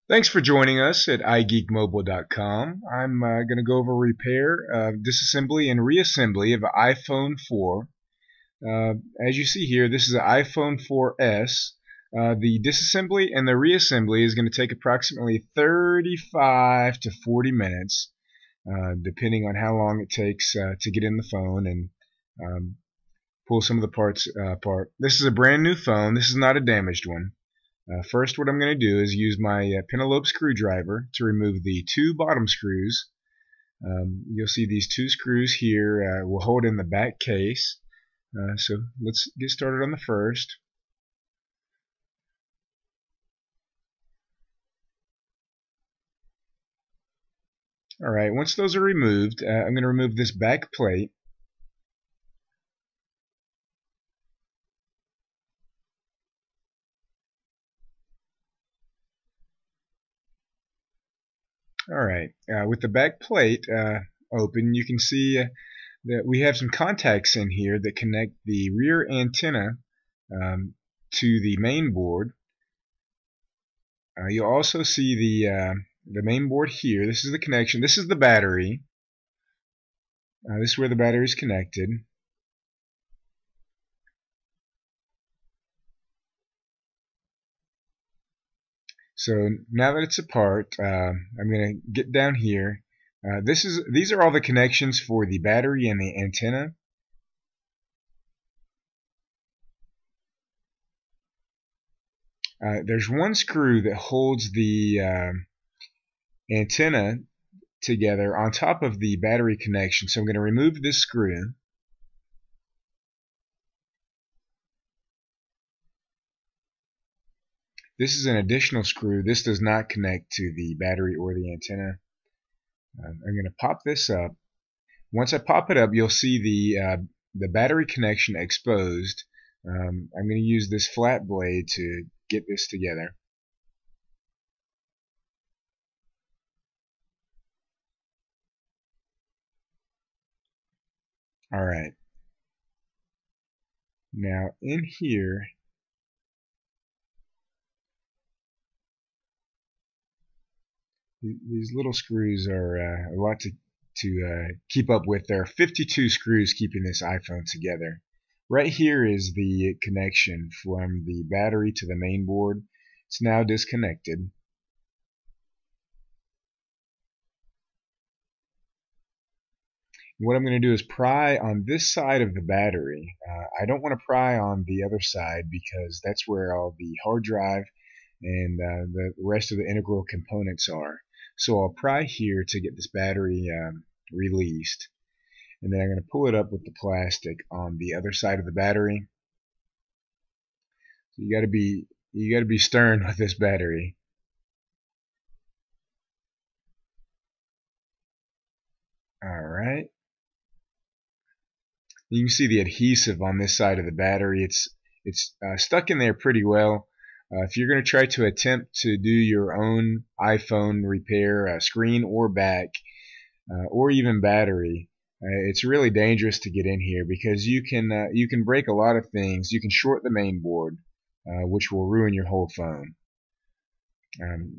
Thanks for joining us at iGeekMobile.com. I'm going to go over repair, disassembly, and reassembly of an iPhone 4. As you see here, this is an iPhone 4S. The disassembly and the reassembly is going to take approximately 35 to 40 minutes, depending on how long it takes to get in the phone and pull some of the parts apart. This is a brand new phone. This is not a damaged one. First, what I'm going to do is use my Penelope screwdriver to remove the two bottom screws. You'll see these two screws here will hold in the back case. So let's get started on the first. Alright, once those are removed, I'm going to remove this back plate. Alright, with the back plate open, you can see that we have some contacts in here that connect the rear antenna to the main board. You'll also see the main board here. This is the connection. This is the battery. This is where the battery is connected. So now that it's apart, I'm going to get down here. These are all the connections for the battery and the antenna. There's one screw that holds the antenna together on top of the battery connection. So I'm going to remove this screw. This is an additional screw. This does not connect to the battery or the antenna. I'm going to pop this up. Once I pop it up, you'll see the battery connection exposed. I'm going to use this flat blade to get this together. Alright. Now in here, these little screws are a lot to keep up with. There are 52 screws keeping this iPhone together. Right here is the connection from the battery to the main board. It's now disconnected. What I'm going to do is pry on this side of the battery. I don't want to pry on the other side because that's where all the hard drive and the rest of the integral components are. So I'll pry here to get this battery released, and then I'm going to pull it up with the plastic on the other side of the battery. So you got to be stern with this battery. All right. You can see the adhesive on this side of the battery. It's stuck in there pretty well. If you're going to try to attempt to do your own iPhone repair, screen or back, or even battery, it's really dangerous to get in here because you can break a lot of things. You can short the main board, which will ruin your whole phone.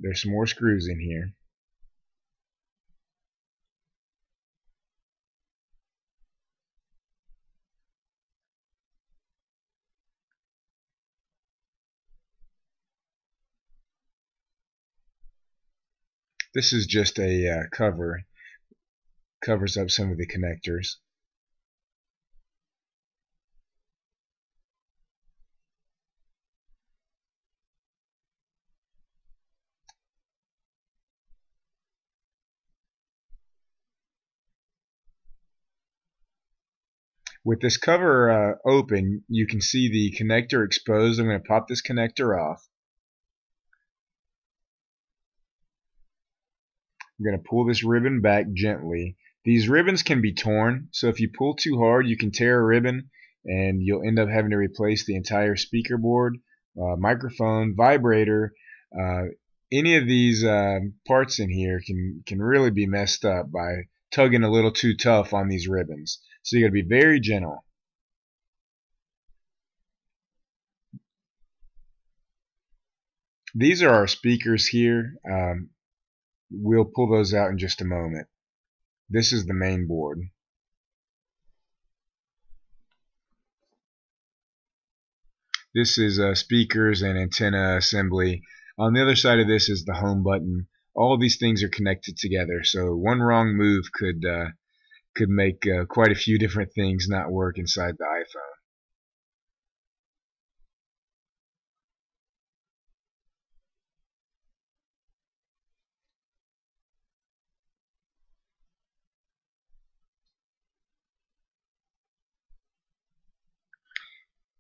There's some more screws in here. This is just a covers up some of the connectors. With this cover open, you can see the connector exposed. I'm going to pop this connector off. I'm going to pull this ribbon back gently. These ribbons can be torn, so if you pull too hard, you can tear a ribbon and you'll end up having to replace the entire speaker board, microphone, vibrator. Any of these parts in here can really be messed up by tugging a little too tough on these ribbons. So you got to be very gentle. These are our speakers here. We'll pull those out in just a moment. This is the main board. This is speakers and antenna assembly. On the other side of this is the home button. All of these things are connected together, so one wrong move could make quite a few different things not work inside the iPhone.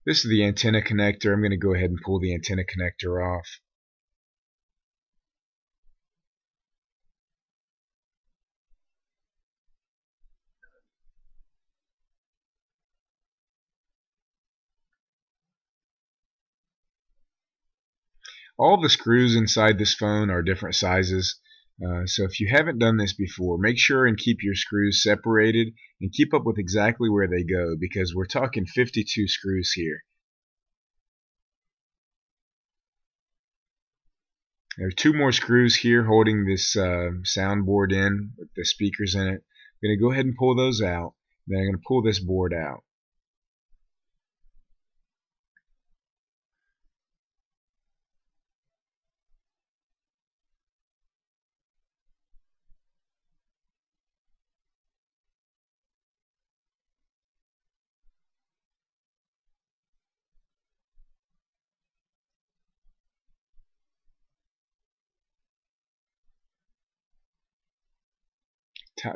This is the antenna connector. I'm going to go ahead and pull the antenna connector off. All the screws inside this phone are different sizes. So if you haven't done this before, make sure and keep your screws separated and keep up with exactly where they go, because we're talking 52 screws here. There are two more screws here holding this soundboard in with the speakers in it. I'm going to go ahead and pull those out. Then I'm going to pull this board out.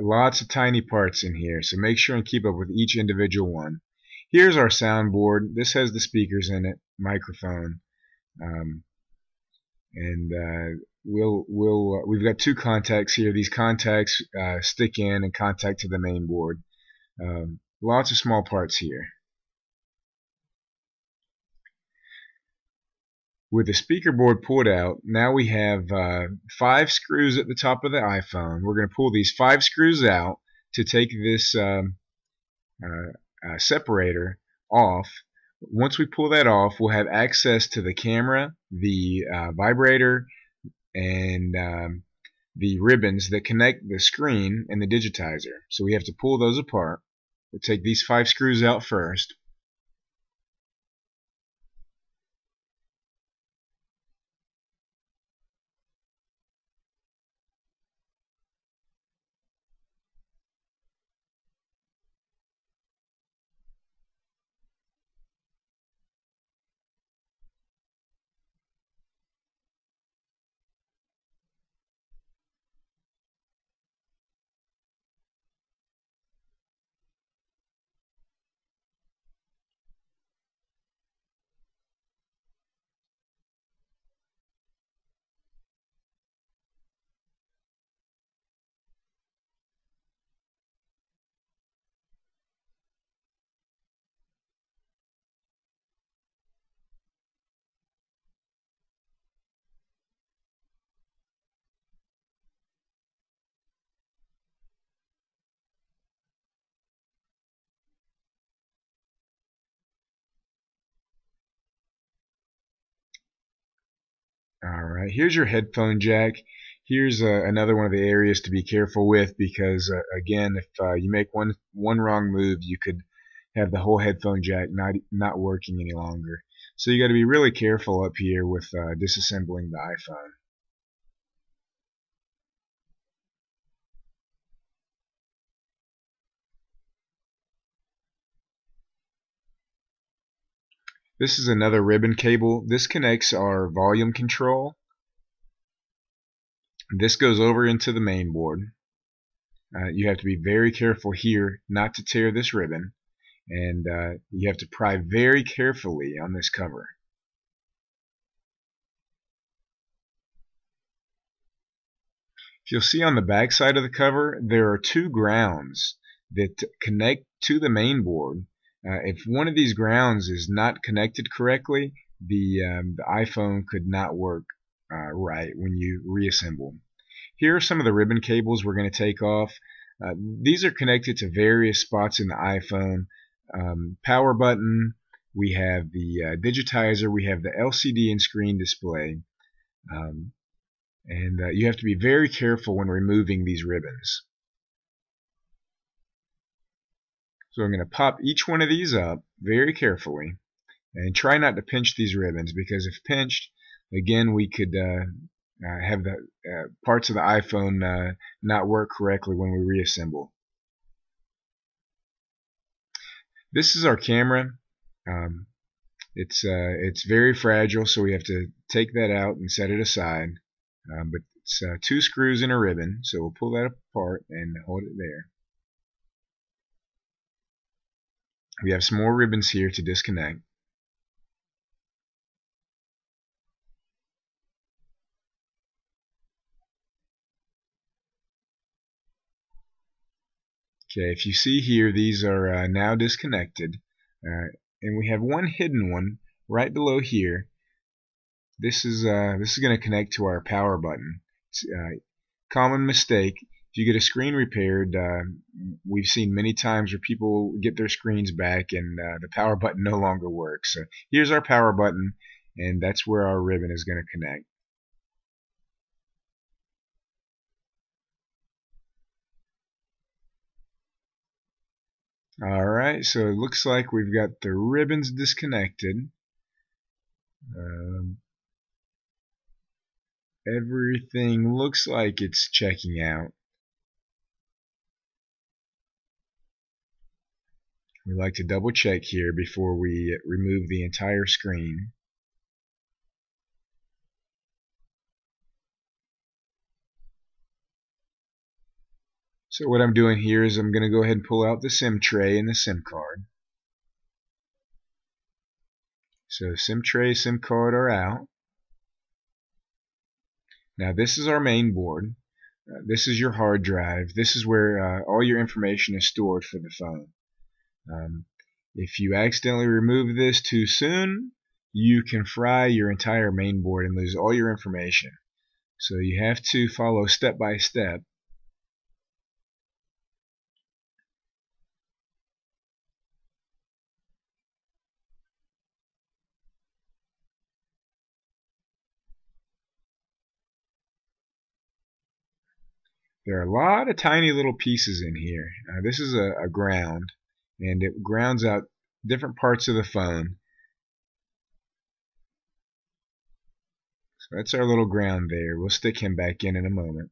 Lots of tiny parts in here, so make sure and keep up with each individual one. Here's our soundboard. This has the speakers in it, microphone, and we've got two contacts here. These contacts stick in and contact to the main board. Lots of small parts here. With the speaker board pulled out, now we have 5 screws at the top of the iPhone. We're going to pull these 5 screws out to take this separator off. Once we pull that off, we'll have access to the camera, the vibrator, and the ribbons that connect the screen and the digitizer. So we have to pull those apart. We'll take these 5 screws out first. Alright, here's your headphone jack. Here's another one of the areas to be careful with, because again, if you make one wrong move, you could have the whole headphone jack not working any longer. So you got to be really careful up here with disassembling the iPhone. This is another ribbon cable. This connects our volume control. This goes over into the main board. You have to be very careful here not to tear this ribbon, and you have to pry very carefully on this cover. If you'll see on the back side of the cover, there are 2 grounds that connect to the main board. If one of these grounds is not connected correctly, the iPhone could not work right when you reassemble. Here are some of the ribbon cables we're going to take off. These are connected to various spots in the iPhone. Power button, we have the digitizer, we have the LCD and screen display. Um, and you have to be very careful when removing these ribbons. So I'm going to pop each one of these up very carefully and try not to pinch these ribbons, because if pinched, again, we could have the parts of the iPhone not work correctly when we reassemble. This is our camera. Um, it's very fragile, so we have to take that out and set it aside. But it's 2 screws and a ribbon, so we'll pull that apart and hold it there. We have some more ribbons here to disconnect. Okay, if you see here, these are now disconnected, and we have one hidden one right below here. This is going to connect to our power button. It's a common mistake. If you get a screen repaired, we've seen many times where people get their screens back and the power button no longer works. So here's our power button, and that's where our ribbon is going to connect. Alright, so it looks like we've got the ribbons disconnected. Everything looks like it's checking out. We like to double check here before we remove the entire screen. So what I'm doing here is I'm going to go ahead and pull out the SIM tray and the SIM card. So SIM tray, SIM card are out. Now this is our main board. This is your hard drive. This is where all your information is stored for the phone. If you accidentally remove this too soon, you can fry your entire main board and lose all your information. So you have to follow step by step. There are a lot of tiny little pieces in here. This is a ground, and it grounds out different parts of the phone. So that's our little ground there. We'll stick him back in a moment.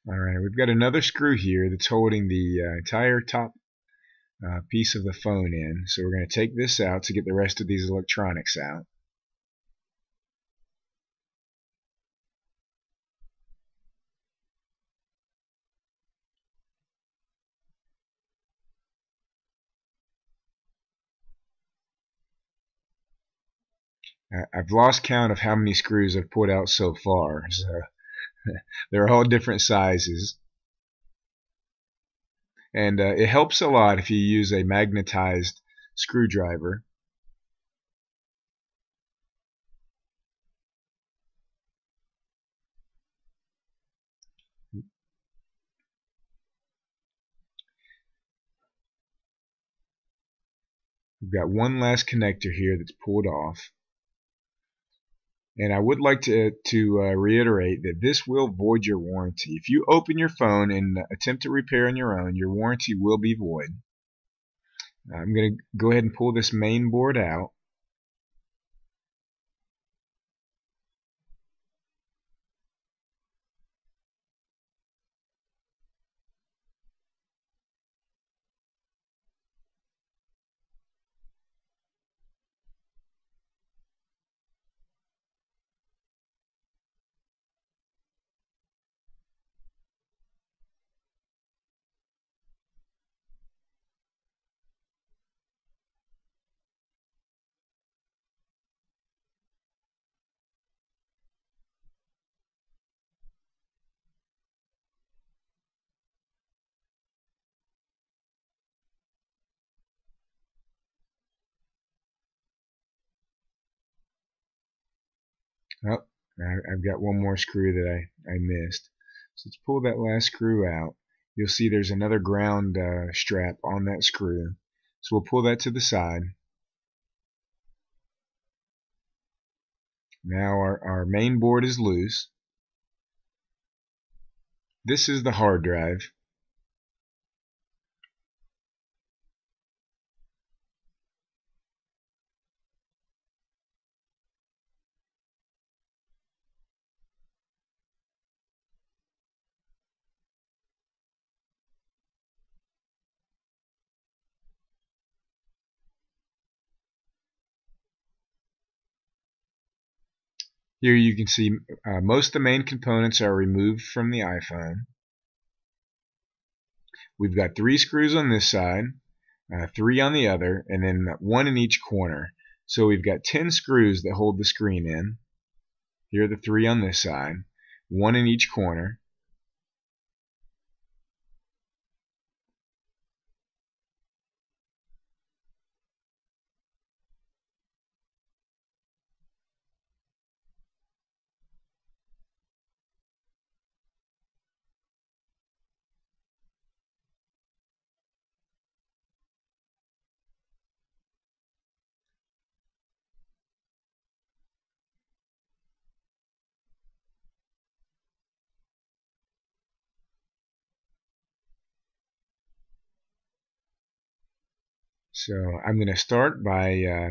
Alright, we've got another screw here that's holding the entire top piece of the phone in. So we're going to take this out to get the rest of these electronics out. I've lost count of how many screws I've pulled out so far. So they're all different sizes. And it helps a lot if you use a magnetized screwdriver. We've got one last connector here that's pulled off. And I would like to reiterate that this will void your warranty. If you open your phone and attempt to repair on your own, your warranty will be void. I'm going to go ahead and pull this main board out. Oh, I've got one more screw that I missed. So let's pull that last screw out. You'll see there's another ground strap on that screw. So we'll pull that to the side. Now our main board is loose. This is the hard drive. Here you can see most of the main components are removed from the iPhone. We've got 3 screws on this side, 3 on the other, and then 1 in each corner. So we've got 10 screws that hold the screen in. Here are the 3 on this side, 1 in each corner. So I'm going to start by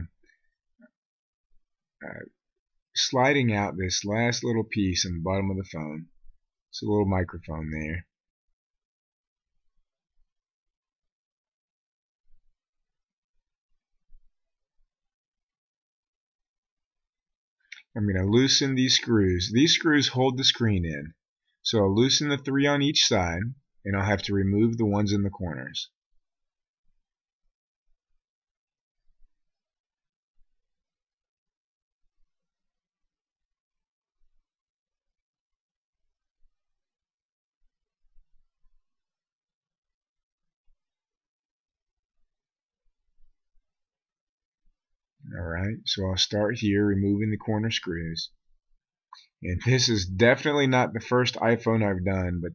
sliding out this last little piece on the bottom of the phone. It's a little microphone there. I'm going to loosen these screws. These screws hold the screen in. So I'll loosen the 3 on each side, and I'll have to remove the ones in the corners. Alright, so I'll start here removing the corner screws. And this is definitely not the first iPhone I've done, but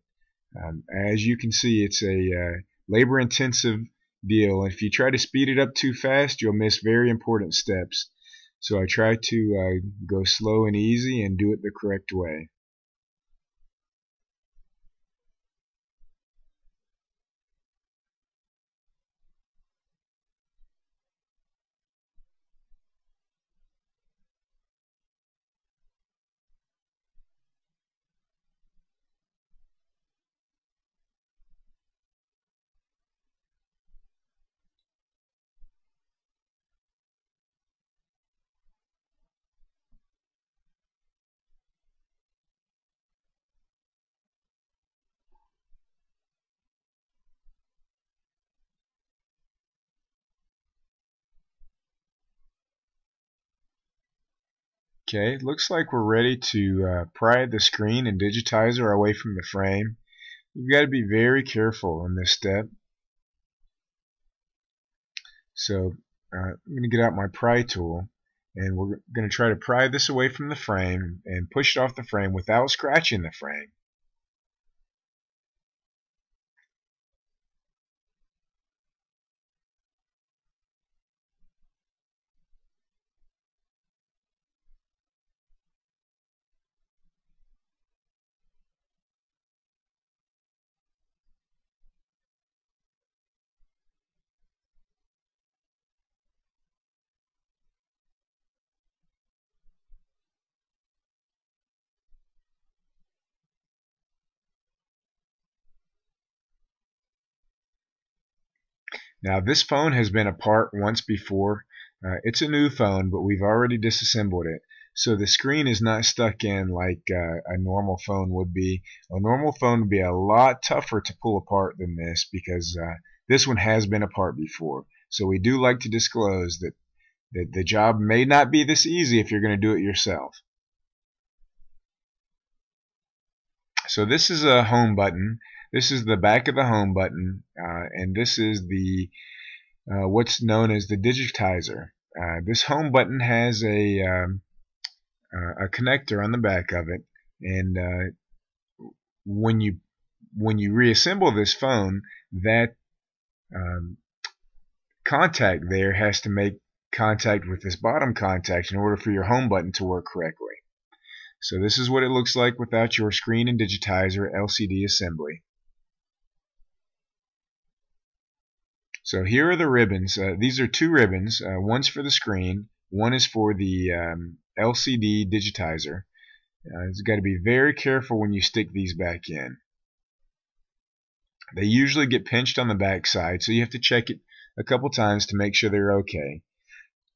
as you can see, it's a labor-intensive deal. If you try to speed it up too fast, you'll miss very important steps. So I try to go slow and easy and do it the correct way. Okay, looks like we're ready to pry the screen and digitizer away from the frame. You've got to be very careful on this step. So I'm going to get out my pry tool, and we're going to try to pry this away from the frame and push it off the frame without scratching the frame. Now this phone has been apart once before. It's a new phone, but we've already disassembled it. So the screen is not stuck in like a normal phone would be. A normal phone would be a lot tougher to pull apart than this because this one has been apart before. So we do like to disclose that the job may not be this easy if you're going to do it yourself. So this is a home button. This is the back of the home button, and this is the what's known as the digitizer. This home button has a connector on the back of it, and when you reassemble this phone, that um, contact there has to make contact with this bottom contact in order for your home button to work correctly. So this is what it looks like without your screen and digitizer LCD assembly. So here are the ribbons. These are two ribbons. One's for the screen, one is for the LCD digitizer. You've got to be very careful when you stick these back in. They usually get pinched on the back side, so you have to check it a couple times to make sure they're okay.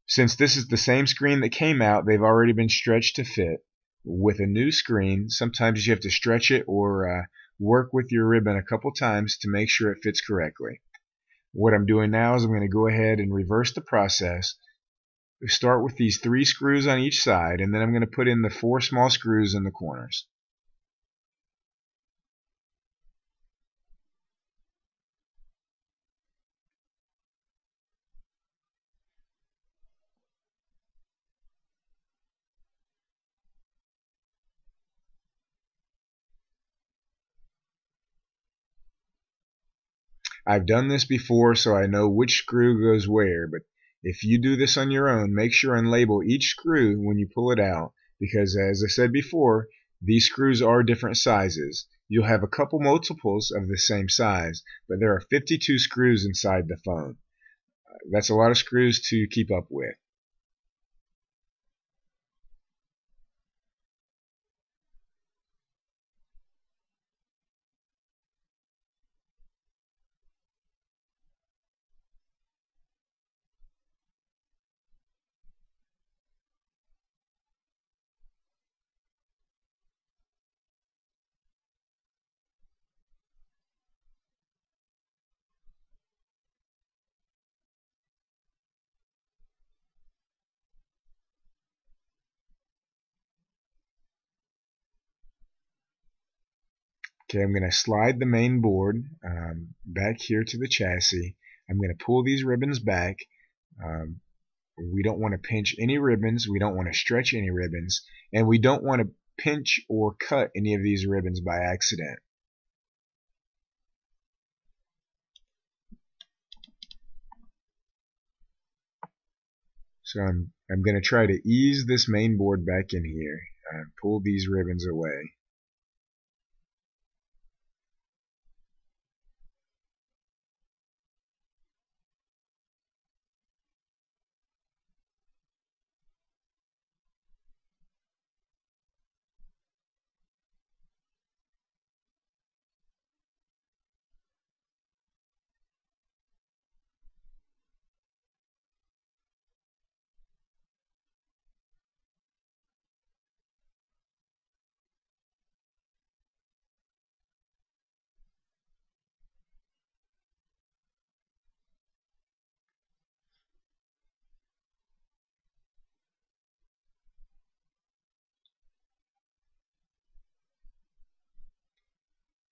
Since this is the same screen that came out, they've already been stretched to fit. With a new screen, sometimes you have to stretch it or work with your ribbon a couple times to make sure it fits correctly. What I'm doing now is I'm going to go ahead and reverse the process. Start with these 3 screws on each side, and then I'm going to put in the 4 small screws in the corners. I've done this before, so I know which screw goes where, but if you do this on your own, make sure and label each screw when you pull it out, because as I said before, these screws are different sizes. You'll have a couple multiples of the same size, but there are 52 screws inside the phone. That's a lot of screws to keep up with. Okay, I'm going to slide the main board back here to the chassis. I'm going to pull these ribbons back. Um, we don't want to pinch any ribbons. We don't want to stretch any ribbons. And we don't want to pinch or cut any of these ribbons by accident. So I'm going to try to ease this main board back in here and pull these ribbons away.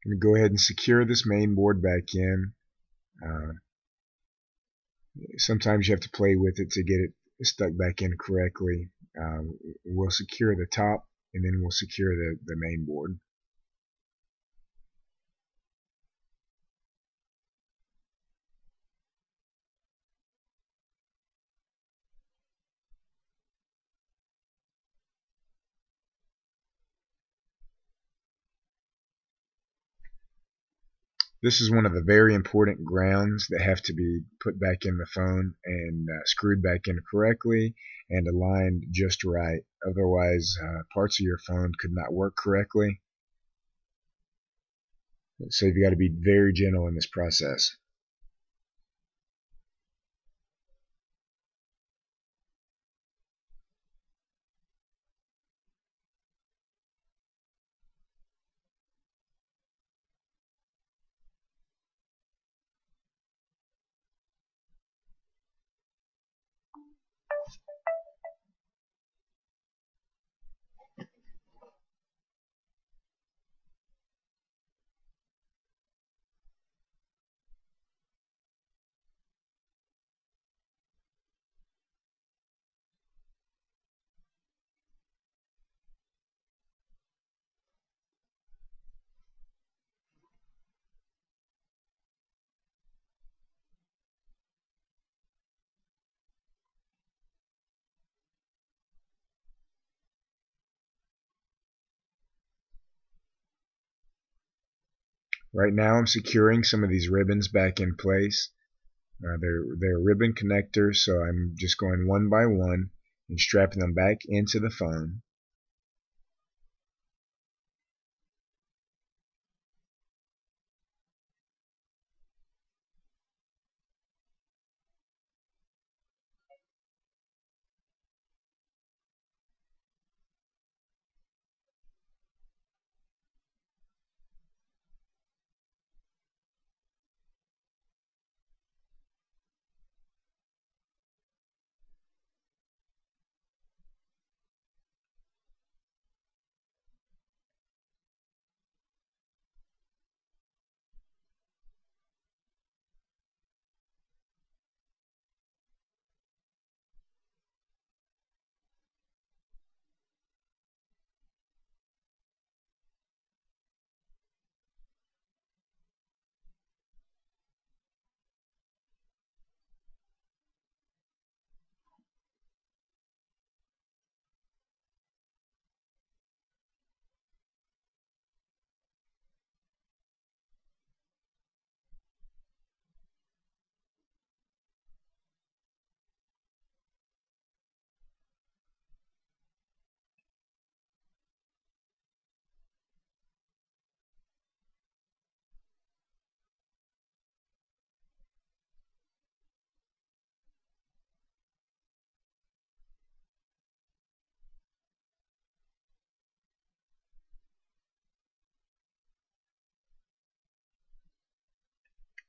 I'm going to go ahead and secure this main board back in. Uh, Sometimes you have to play with it to get it stuck back in correctly. We'll secure the top and then we'll secure the main board. This is one of the very important grounds that have to be put back in the phone and screwed back in correctly and aligned just right. Otherwise, parts of your phone could not work correctly. So you've got to be very gentle in this process. Right now I'm securing some of these ribbons back in place. They're ribbon connectors, so I'm just going one by one and strapping them back into the phone.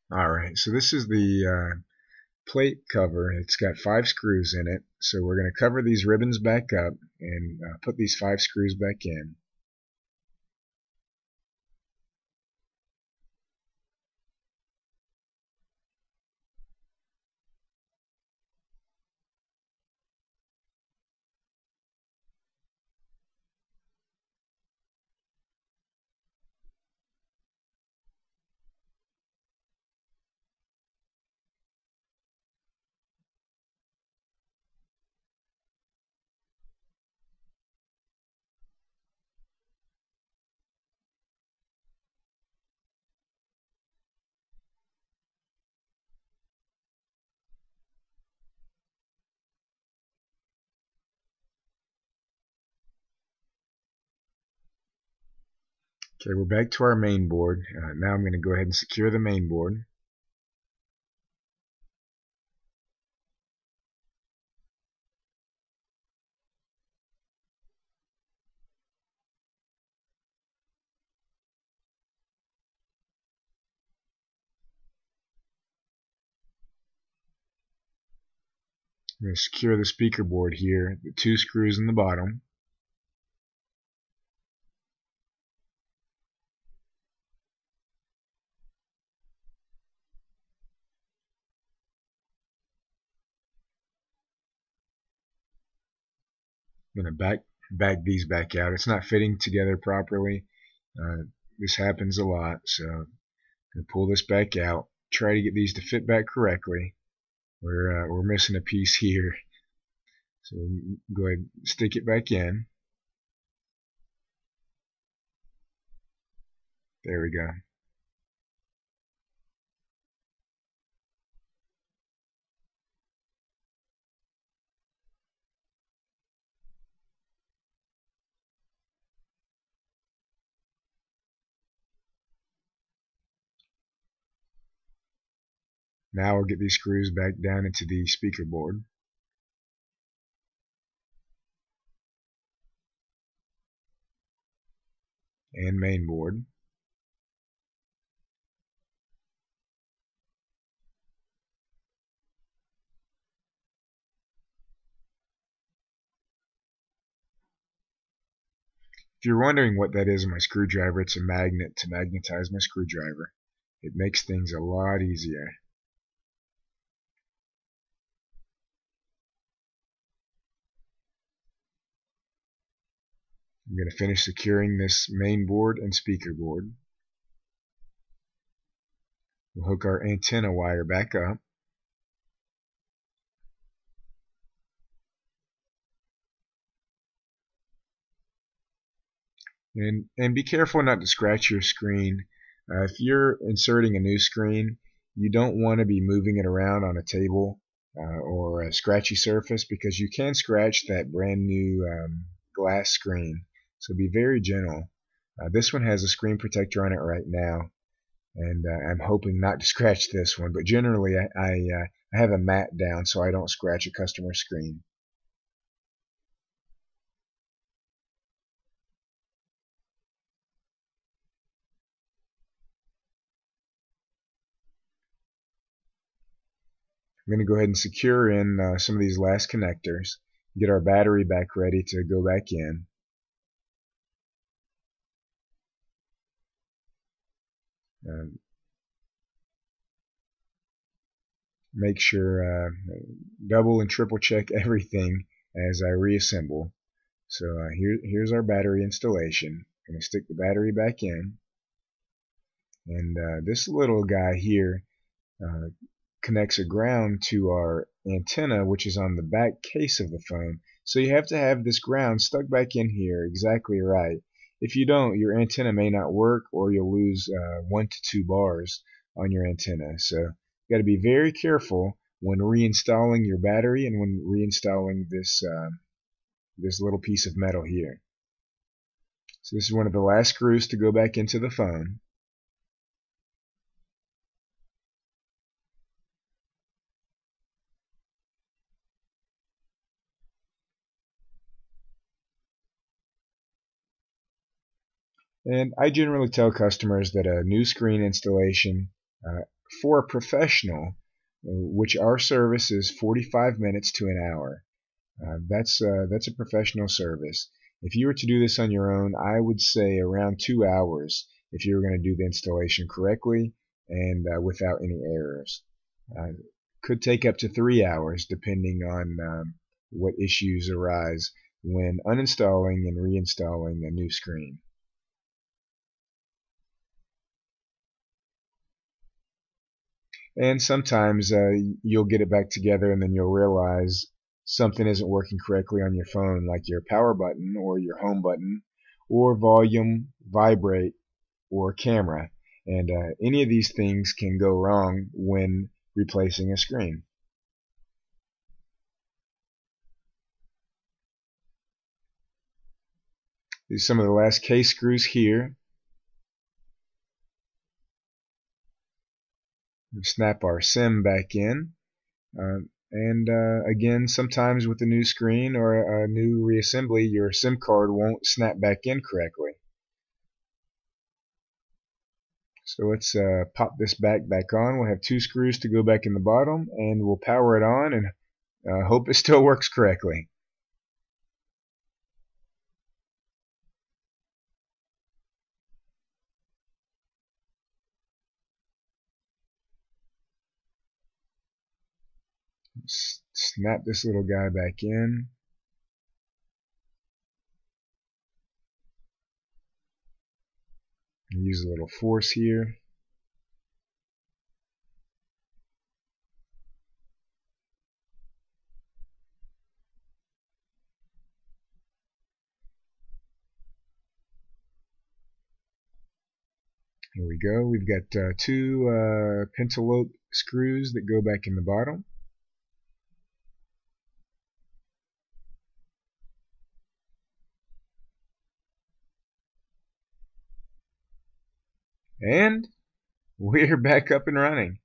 Alright, so this is the plate cover. It's got 5 screws in it, so we're going to cover these ribbons back up and put these 5 screws back in. Okay, we're back to our main board. Now I'm going to go ahead and secure the main board. I'm going to secure the speaker board here, the 2 screws in the bottom. I'm going to back these back out. It's not fitting together properly. This happens a lot, so I'm going to pull this back out. Try to get these to fit back correctly. We're missing a piece here, so go ahead and stick it back in. There we go. Now we'll get these screws back down into the speaker board. And main board. If you're wondering what that is in my screwdriver, it's a magnet to magnetize my screwdriver. It makes things a lot easier. I'm going to finish securing this main board and speaker board. We'll hook our antenna wire back up. And be careful not to scratch your screen If you're inserting a new screen, you don't want to be moving it around on a table or a scratchy surface, because you can scratch that brand new glass screen. So be very gentle. This one has a screen protector on it right now, and I'm hoping not to scratch this one, but generally I have a mat down so I don't scratch a customer screen. I'm going to go ahead and secure in some of these last connectors, get our battery back ready to go back in. Make sure double and triple check everything as I reassemble. So here's our battery installation. I'm going to stick the battery back in, and this little guy here connects a ground to our antenna, which is on the back case of the phone. So you have to have this ground stuck back in here exactly right. If you don't, your antenna may not work, or you'll lose 1 to 2 bars on your antenna. So you got to be very careful when reinstalling your battery and when reinstalling this little piece of metal here. So this is one of the last screws to go back into the phone. And I generally tell customers that a new screen installation for a professional, which our service is 45 minutes to an hour, that's a professional service. If you were to do this on your own, I would say around 2 hours if you were going to do the installation correctly and without any errors. Could take up to 3 hours depending on what issues arise when uninstalling and reinstalling a new screen. And sometimes you'll get it back together and then you'll realize something isn't working correctly on your phone, like your power button or your home button or volume, vibrate, or camera. And any of these things can go wrong when replacing a screen. These are some of the last case screws here. We snap our SIM back in. And again, sometimes with a new screen or a new reassembly, your SIM card won't snap back in correctly. So let's pop this back on. We'll have 2 screws to go back in the bottom, and we'll power it on and hope it still works correctly. Snap this little guy back in. Use a little force here. Here we go. We've got 2 pentalobe screws that go back in the bottom. And we're back up and running.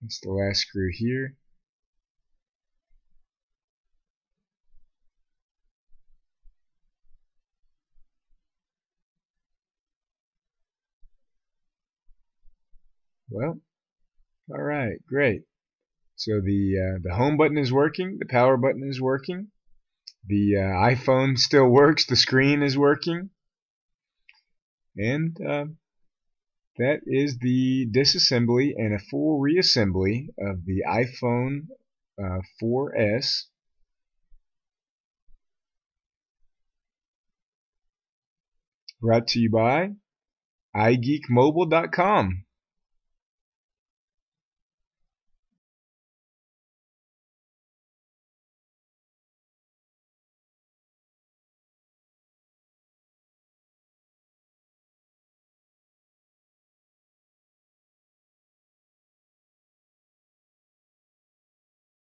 That's the last screw here. Well, all right, great. So the home button is working, the power button is working, the iPhone still works, the screen is working, and that is the disassembly and a full reassembly of the iPhone 4S. Brought to you by iGeekMobile.com.